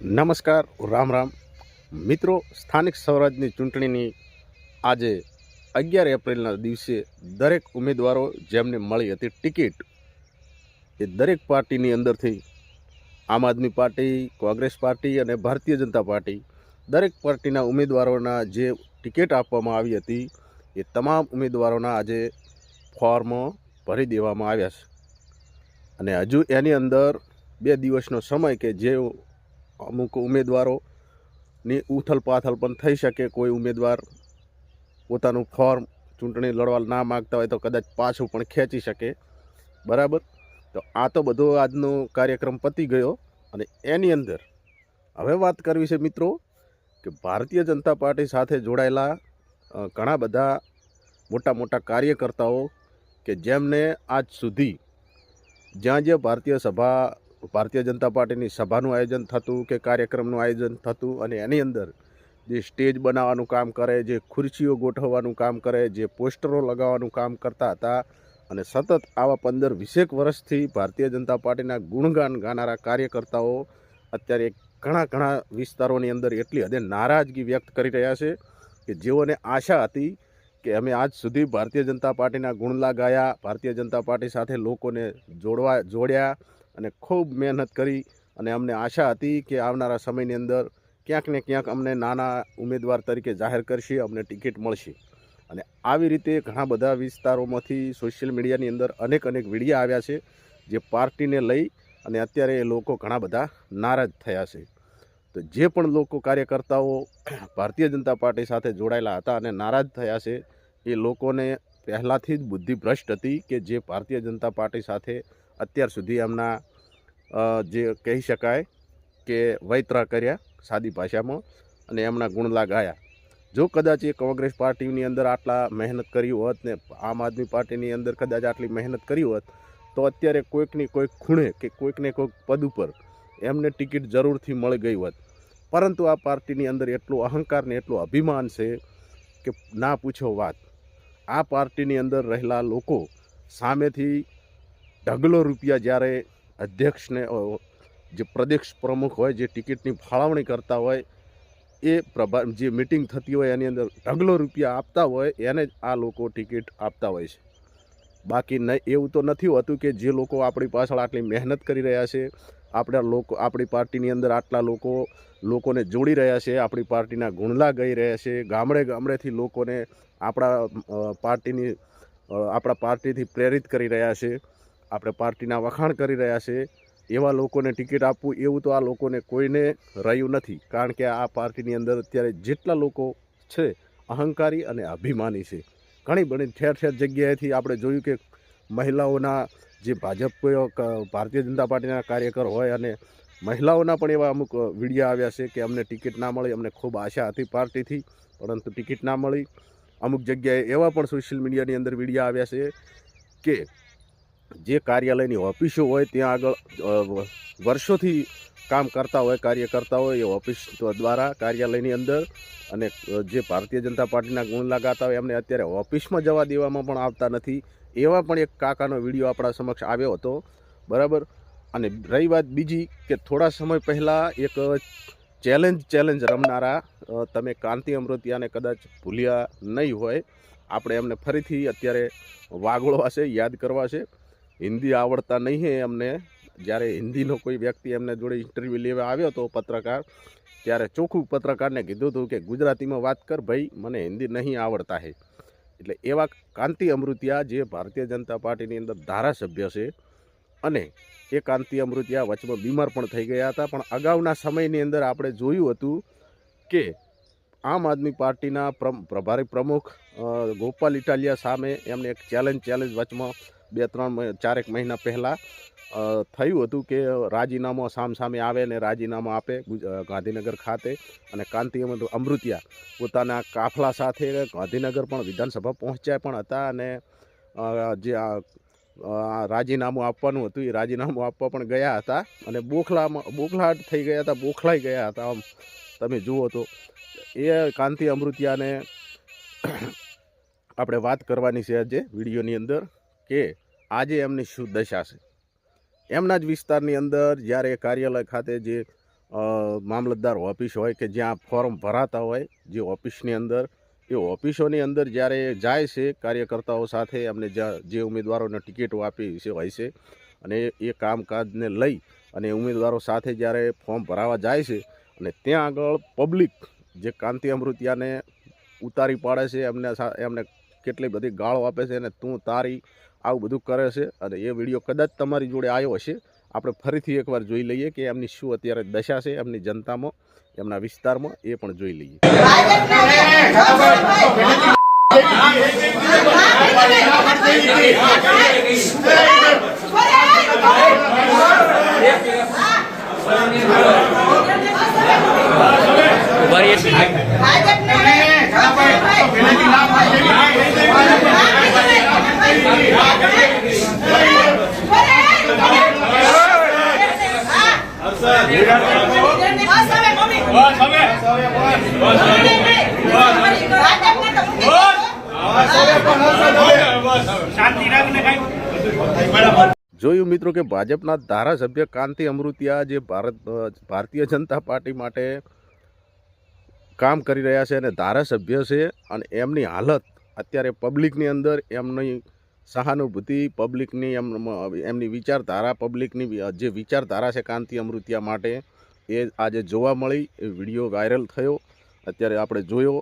નમસ્કાર, રામ રામ મિત્રો. સ્થાનિક સ્વરાજની ચૂંટણીની આજે 11 એપ્રિલના દિવસે દરેક ઉમેદવારો જેમને મળી હતી ટિકિટ, એ દરેક પાર્ટીની અંદરથી આમ આદમી પાર્ટી, કોંગ્રેસ પાર્ટી અને ભારતીય જનતા પાર્ટી દરેક પાર્ટીના ઉમેદવારોના જે ટિકિટ આપવામાં આવી હતી એ તમામ ઉમેદવારોના આજે ફોર્મ ભરી દેવામાં આવ્યા છે. અને હજુ એની અંદર 2 દિવસનો સમય કે જે અમુક ઉમેદવારોની ઉથલ પાથલ પણ થઈ શકે. કોઈ ઉમેદવાર પોતાનું ફોર્મ ચૂંટણી લડવા ના માગતા હોય તો કદાચ પાછું પણ ખેંચી શકે. બરાબર. તો આ તો બધો આજનો કાર્યક્રમ પતી ગયો. અને એની અંદર હવે વાત કરવી છે મિત્રો કે ભારતીય જનતા પાર્ટી સાથે જોડાયેલા ઘણા બધા મોટા મોટા કાર્યકર્તાઓ કે જેમને આજ સુધી જ્યાં જ્યાં ભારતીય જનતા પાર્ટીની સભાનું આયોજન થતું કે કાર્યક્રમનું આયોજન થતું અને એની અંદર જે સ્ટેજ બનાવવાનું કામ કરે, જે ખુરશીઓ ગોઠવવાનું કામ કરે, જે પોસ્ટરો લગાવવાનું કામ કરતા હતા અને સતત આવા 15-20 વર્ષથી ભારતીય જનતા પાર્ટીના ગુણગાન ગાનારા કાર્યકર્તાઓ અત્યારે ઘણા વિસ્તારોની અંદર એટલી હદે નારાજગી વ્યક્ત કરી રહ્યા છે કે જેઓને આશા હતી કે અમે આજ સુધી ભારતીય જનતા પાર્ટીના ગુણલા ગાયા, ભારતીય જનતા પાર્ટી સાથે લોકોને જોડ્યા અને ખૂબ મહેનત કરી અને અમને આશા હતી કે આવનારા સમયની અંદર ક્યાંક ને ક્યાંક અમને નાના ઉમેદવાર તરીકે જાહેર કરશે, અમને ટિકિટ મળશે. અને આવી રીતે ઘણા બધા વિસ્તારોમાંથી સોશિયલ મીડિયાની અંદર અનેક વિડીયો આવ્યા છે જે પાર્ટીને લઈ અને અત્યારે એ લોકો ઘણા બધા નારાજ થયા છે. તો જે પણ લોકો કાર્યકર્તાઓ ભારતીય જનતા પાર્ટી સાથે જોડાયેલા હતા અને નારાજ થયા છે એ લોકોને પહેલાંથી જ બુદ્ધિ ભ્રષ્ટ હતી કે જે ભારતીય જનતા પાર્ટી સાથે અત્યાર સુધી એમના જે કહી શકાય કે વૈતરા કર્યા સાદી ભાષામાં અને એમના ગુણલા ગાયા. જો કદાચ એ કોંગ્રેસ પાર્ટીની અંદર આટલા મહેનત કરી હોત ને આમ આદમી પાર્ટીની અંદર કદાચ આટલી મહેનત કરી હોત તો અત્યારે કોઈકની કોઈક ખૂણે કે કોઈકને કોઈક પદ ઉપર એમને ટિકિટ જરૂરથી મળી ગઈ હોત. પરંતુ આ પાર્ટીની અંદર એટલો અહંકાર ને એટલું અભિમાન છે કે ના પૂછો વાત. આ પાર્ટીની અંદર રહેલા લોકો સામેથી ઢગલો રૂપિયા જ્યારે અધ્યક્ષને જે પ્રદેશ પ્રમુખ હોય, જે ટિકિટની ફાળવણી કરતા હોય, એ જે મિટિંગ થતી હોય એની અંદર ઢગલો રૂપિયા આપતા હોય એને જ આ લોકો ટિકિટ આપતા હોય છે. બાકી નહીં એવું તો નથી હોતું કે જે લોકો આપણી પાછળ આટલી મહેનત કરી રહ્યા છે, આપણી પાર્ટીની અંદર આટલા લોકોને જોડી રહ્યા છે, આપણી પાર્ટીના ગુણલા ગાઈ રહ્યા છે, ગામડેથી લોકોને આપણા પાર્ટીથી પ્રેરિત કરી રહ્યા છે, આપણે પાર્ટીના વખાણ કરી રહ્યા છે. એવા લોકોને ટિકિટ આપવું એવું તો આ લોકોને કોઈને રહ્યું નથી. કારણ કે આ પાર્ટીની અંદર અત્યારે જેટલા લોકો છે અહંકારી અને અભિમાની છે. ઘણી બધી ઠેર જગ્યાએથી આપણે જોયું કે મહિલાઓના જે ભારતીય જનતા પાર્ટીના કાર્યકર હોય અને મહિલાઓના પણ એવા અમુક વિડીયો આવ્યા છે કે અમને ટિકિટ ના મળી, અમને ખૂબ આશા હતી પાર્ટીથી પરંતુ ટિકિટ ના મળી. અમુક જગ્યાએ એવા પણ સોશિયલ મીડિયાની અંદર વિડીયો આવ્યા છે કે જે કાર્યાલયની ઓફિસો હોય ત્યાં આગળ વર્ષોથી કામ કરતા હોય કાર્યકર્તાઓ, એ ઓફિસ દ્વારા કાર્યાલયની અંદર અને જે ભારતીય જનતા પાર્ટીના ગુણ લગાતા હોય એમને અત્યારે ઓફિસમાં જવા દેવામાં પણ આવતા નથી. એવા પણ એક કાકાનો વિડીયો આપણા સમક્ષ આવ્યો હતો. બરાબર. અને રહી વાત બીજી કે થોડા સમય પહેલાં એક ચેલેન્જ રમનારા તમે કાંતિ અમૃતિયાને કદાચ ભૂલ્યા નહીં હોય, આપણે એમને ફરીથી અત્યારે વાગોળવા છે, યાદ કરવા છે. હિન્દી આવડતા નહીં હે એમને. જ્યારે હિન્દીનો કોઈ વ્યક્તિ એમને જોડે ઇન્ટરવ્યૂ લેવા આવ્યો હતો પત્રકાર, ત્યારે ચોખ્ખું પત્રકારને કીધું હતું કે ગુજરાતીમાં વાત કર ભાઈ, મને હિન્દી નહીં આવડતા હે. એટલે એવા કાંતિ અમૃતિયા જે ભારતીય જનતા પાર્ટીની અંદર ધારાસભ્ય છે અને એ કાંતિ અમૃતિયા વચમાં બીમાર પણ થઈ ગયા હતા. પણ અગાઉના સમયની અંદર આપણે જોયું હતું કે આમ આદમી પાર્ટીના પ્રભારી પ્રમુખ ગોપાલ ઇટાલિયા સામે એમને એક ચેલેન્જ વચમાં 2-3-4 મહિના પહેલાં થયું હતું કે રાજીનામું સામે આવે ને રાજીનામું આપે ગાંધીનગર ખાતે. અને કાંતિ અમૃતિયા પોતાના કાફલા સાથે ગાંધીનગર પણ વિધાનસભા પહોંચ્યા પણ હતા અને જે રાજીનામું આપવાનું હતું એ રાજીનામું આપવા પણ ગયા હતા અને બોખલાહટ થઈ ગયા હતા, બોખલાઈ ગયા હતા. આમ તમે જુઓ તો એ કાંતિ અમૃતિયાને આપણે વાત કરવાની છે આજે વિડીયોની અંદર કે આજે એમની શું દશા છે. એમના જ વિસ્તારની અંદર જ્યારે કાર્યાલય ખાતે જે મામલતદાર ઓફિસ હોય કે જ્યાં ફોર્મ ભરાતા હોય જે ઓફિસની અંદર, એ ઓફિસોની અંદર જ્યારે જાય છે કાર્યકર્તાઓ સાથે, એમને જે ઉમેદવારોને ટિકિટો આપી છે હોય છે, અને એ કામકાજને લઈ અને ઉમેદવારો સાથે જ્યારે ફોર્મ ભરાવા જાય છે અને ત્યાં આગળ પબ્લિક જે કાંતિ અમૃતિયાને ઉતારી પાડે છે, એમને કેટલી બધી ગાળો આપે છે અને તું તારી આવું બધું કરે છે. અને એ વિડીયો કદાચ તમારી જોડે આવ્યો હશે, આપણે ફરીથી એકવાર જોઈ લઈએ કે એમની શું અત્યારે દશા છે એમની જનતામાં, એમના વિસ્તારમાં, એ પણ જોઈ લઈએ. જોયું મિત્રો કે ભાજપના ધારાસભ્ય કાંતિ અમૃતિયા જે ભારતીય જનતા પાર્ટી માટે કામ કરી રહ્યા છે અને ધારાસભ્ય છે, અને એમની હાલત અત્યારે પબ્લિકની અંદર, એમની સહાનુભૂતિ પબ્લિકની, એમની વિચારધારા, પબ્લિકની જે વિચારધારા છે કાંતિ અમૃતિયા માટે, એ આજે જોવા મળી. એ વિડીયો વાયરલ થયો, અત્યારે આપણે જોયો,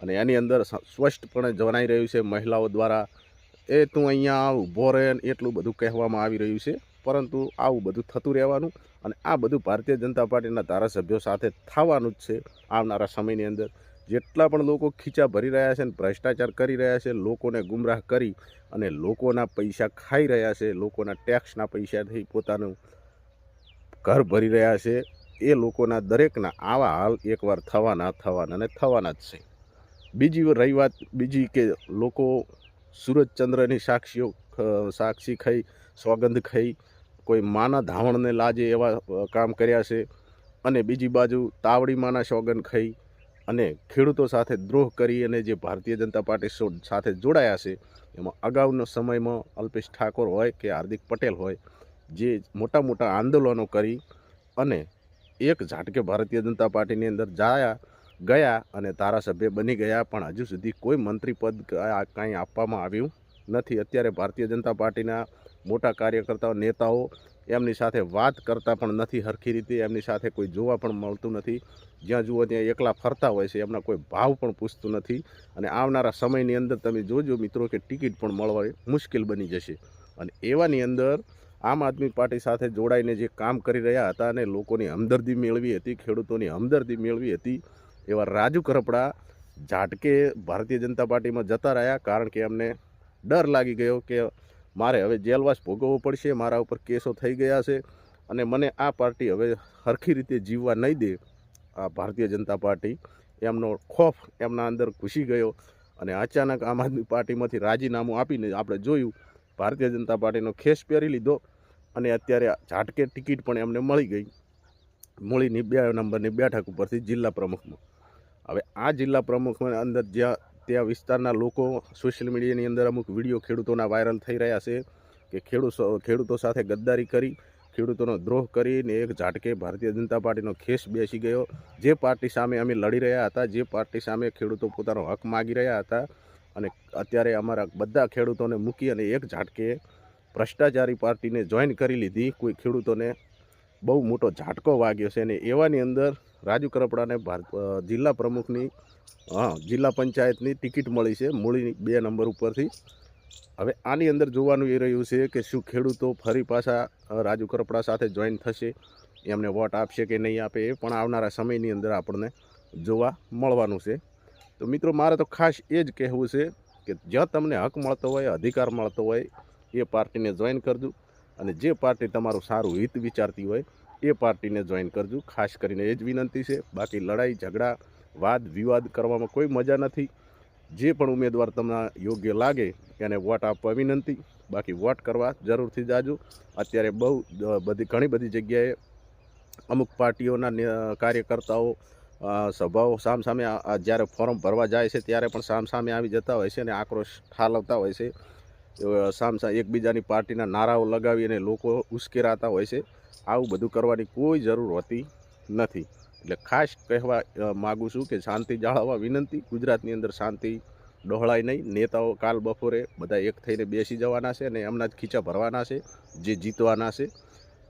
અને એની અંદર સ્પષ્ટપણે જણાઈ રહ્યું છે મહિલાઓ દ્વારા, એ તું અહીંયા ઊભો રહે, એટલું બધું કહેવામાં આવી રહ્યું છે. પરંતુ આવું બધું થતું રહેવાનું, અને આ બધું ભારતીય જનતા પાર્ટીના ધારાસભ્યો સાથે થવાનું જ છે આવનારા સમયની અંદર. જેટલા પણ લોકો ખીચા ભરી રહ્યા છે અને ભ્રષ્ટાચાર કરી રહ્યા છે, લોકોને ગુમરાહ કરી અને લોકોના પૈસા ખાઈ રહ્યા છે, લોકોના ટેક્સના પૈસાથી પોતાનું ઘર ભરી રહ્યા છે, એ લોકોના દરેકના આવા હાલ એકવાર થવાના અને થવાના જ છે. બીજી રહી વાત બીજી કે લોકો સૂરજચંદ્રની સાક્ષી ખાઈ, સોગંદ ખાઈ, કોઈ માના ધાવણને લાજે એવા કામ કર્યા છે, અને બીજી બાજુ તાવડીમાંના સોગંદ ખાઈ અને ખેડૂતો સાથે દ્રોહ કરી અને જે ભારતીય જનતા પાર્ટી સાથે જોડાયા છે, એમાં અગાઉના સમયમાં અલ્પેશ ઠાકોર હોય કે હાર્દિક પટેલ હોય, જે મોટા મોટા આંદોલનો કરી અને એક ઝાટકે ભારતીય જનતા પાર્ટીની અંદર ગયા અને ધારાસભ્ય બની ગયા, પણ હજુ સુધી કોઈ મંત્રી પદ કાંઈ આપવામાં આવ્યું નથી. અત્યારે ભારતીય જનતા પાર્ટીના મોટા કાર્યકર્તાઓ, નેતાઓ એમની સાથે વાત કરતા પણ નથી હરખી રીતે, એમની સાથે કોઈ જોવા પણ મળતું નથી. જ્યાં જુઓ ત્યાં એકલા ફરતા હોય છે, એમના કોઈ ભાવ પણ પૂછતું નથી. અને આવનારા સમયની અંદર તમે જોજો મિત્રો કે ટિકિટ પણ મળવા મુશ્કેલ બની જશે. અને એવાની અંદર આમ આદમી પાર્ટી સાથે જોડાઈને જે કામ કરી રહ્યા હતા અને લોકોની હમદર્દી મેળવી હતી, ખેડૂતોની હમદર્દી મેળવી હતી, એવા રાજુ કરપડા ઝાટકે ભારતીય જનતા પાર્ટીમાં જતા રહ્યા, કારણ કે એમને ડર લાગી ગયો કે મારે હવે જેલવાસ ભોગવવો પડશે, મારા ઉપર કેસો થઈ ગયા છે, અને મને આ પાર્ટી હવે હરખી રીતે જીવવા નહીં દે. આ ભારતીય જનતા પાર્ટી, એમનો ખોફ એમના અંદર ઘૂસી ગયો, અને અચાનક આમ આદમી પાર્ટીમાંથી રાજીનામું આપીને આપણે જોયું ભારતીય જનતા પાર્ટીનો ખેસ પહેરી લીધો, અને અત્યારે ઝાટકે ટિકિટ પણ એમને મળી ગઈ, મૂળીની 2 નંબરની બેઠક ઉપરથી જિલ્લા પ્રમુખમાં. હવે આ જિલ્લા પ્રમુખમાં અંદર ત્યાં વિસ્તારના લોકો સોશિયલ મીડિયાની અંદર અમુક વિડીયો ખેડૂતોના વાયરલ થઈ રહ્યા છે કે ખેડૂતો સાથે ગદ્દારી કરી, ખેડૂતોનો દ્રોહ કરીને એક ઝાટકે ભારતીય જનતા પાર્ટીનો ખેસ બેસી ગયો. જે પાર્ટી સામે અમે લડી રહ્યા હતા, જે પાર્ટી સામે ખેડૂતો પોતાનો હક માગી રહ્યા હતા, અને અત્યારે અમારા બધા ખેડૂતોને મૂકી અને એક ઝાટકે ભ્રષ્ટાચારી પાર્ટીને જોઈન કરી લીધી. કોઈ ખેડૂતોને બહુ મોટો ઝાટકો વાગ્યો છે, અને એવાની અંદર રાજુ કરપડાને જિલ્લા પ્રમુખની જિલ્લા પંચાયતની ટિકિટ મળી છે, મૂળીની 2 નંબર ઉપરથી. હવે આની અંદર જોવાનું એ રહ્યું છે કે શું ખેડૂતો ફરી પાછા રાજુ કરપડા સાથે જોઈન થશે, એમને વોટ આપશે કે નહીં આપે, એ પણ આવનારા સમયની અંદર આપણને જોવા મળવાનું છે. તો મિત્રો, મારે તો ખાસ એ જ કહેવું છે કે જ્યાં તમને હક મળતો હોય, અધિકાર મળતો હોય, એ પાર્ટીને જોઈન કરજો, અને જે પાર્ટી તમારું સારું હિત વિચારતી હોય એ પાર્ટીને જોઈન કરજો. ખાસ કરીને એ જ વિનંતી છે. બાકી લડાઈ ઝઘડા, વાદ વિવાદ કરવામાં કોઈ મજા નથી. જે પણ ઉમેદવાર તમને યોગ્ય લાગે એને વોટ આપવા વિનંતી. બાકી વોટ કરવા જરૂરથી જાજો. અત્યારે ઘણી બધી જગ્યાએ અમુક પાર્ટીઓના કાર્યકર્તાઓ સભાઓ સામસામે જ્યારે ફોર્મ ભરવા જાય છે ત્યારે પણ સામસામે આવી જતા હોય છે અને આક્રોશ ઠાલવતા હોય છે. સામસામે એકબીજાની પાર્ટીના નારાઓ લગાવી અને લોકો ઉશ્કેરાતા હોય છે. આવું બધું કરવાની કોઈ જરૂર હોતી નથી. એટલે ખાસ કહેવા માગું છું કે શાંતિ જાળવવા વિનંતી. ગુજરાતની અંદર શાંતિ ડહોળાય નહીં. નેતાઓ કાલ બપોરે બધા એક થઈને બેસી જવાના છે અને એમના જ ખીચા ભરવાના છે, જે જીતવાના છે.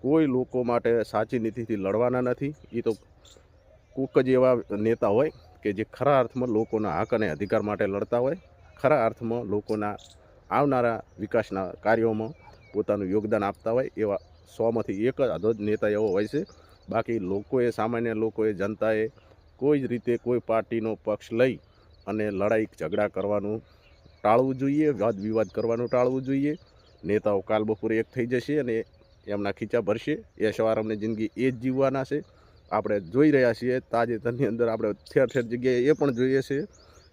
કોઈ લોકો માટે સાચી નીતિથી લડવાના નથી. એ તો કોક જ એવા નેતા હોય કે જે ખરા અર્થમાં લોકોના હક અને અધિકાર માટે લડતા હોય, ખરા અર્થમાં લોકોના આવનારા વિકાસના કાર્યોમાં પોતાનું યોગદાન આપતા હોય. એવા 100માંથી એક જ નેતા એવો હોય છે. બાકી લોકોએ, સામાન્ય લોકોએ, જનતાએ કોઈ જ રીતે કોઈ પાર્ટીનો પક્ષ લઈ અને લડાઈ ઝઘડા કરવાનું ટાળવું જોઈએ, વાદ વિવાદ કરવાનું ટાળવું જોઈએ. નેતાઓ કાલ બપોરે એક થઈ જશે અને એમના ખીચા ભરશે. એ સવારની જિંદગી એ જ જીવવાના છે. આપણે જોઈ રહ્યા છીએ તાજેતરની અંદર, આપણે ઠેર ઠેર જગ્યાએ એ પણ જોઈએ છીએ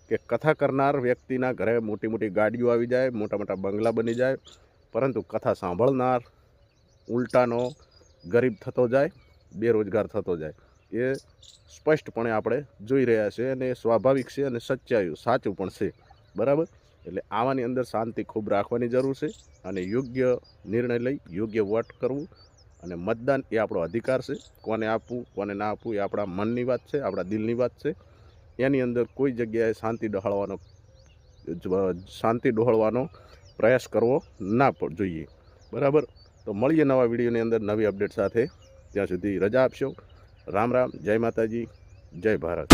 કે કથા કરનાર વ્યક્તિના ઘરે મોટી મોટી ગાડીઓ આવી જાય, મોટા મોટા બંગલા બની જાય, પરંતુ કથા સાંભળનાર ઉલટાનો ગરીબ થતો જાય, બેરોજગાર થતો જાય. એ સ્પષ્ટપણે આપણે જોઈ રહ્યા છીએ અને સ્વાભાવિક છે અને સચ્ચાઈ સાચું પણ છે. બરાબર. એટલે આવાની અંદર શાંતિ ખૂબ રાખવાની જરૂર છે અને યોગ્ય નિર્ણય લઈ યોગ્ય વોટ કરવું. અને મતદાન એ આપણો અધિકાર છે. કોને આપવું કોને ના આપવું એ આપણા મનની વાત છે, આપણા દિલની વાત છે. એની અંદર કોઈ જગ્યાએ શાંતિ ડહોળવાનો પ્રયાસ કરવો ના જોઈએ. બરાબર. તો મળીએ નવા વિડીયોની અંદર નવી અપડેટ સાથે. ત્યાં સુધી રજા આપશો. રામ રામ, જય માતાજી, જય ભારત.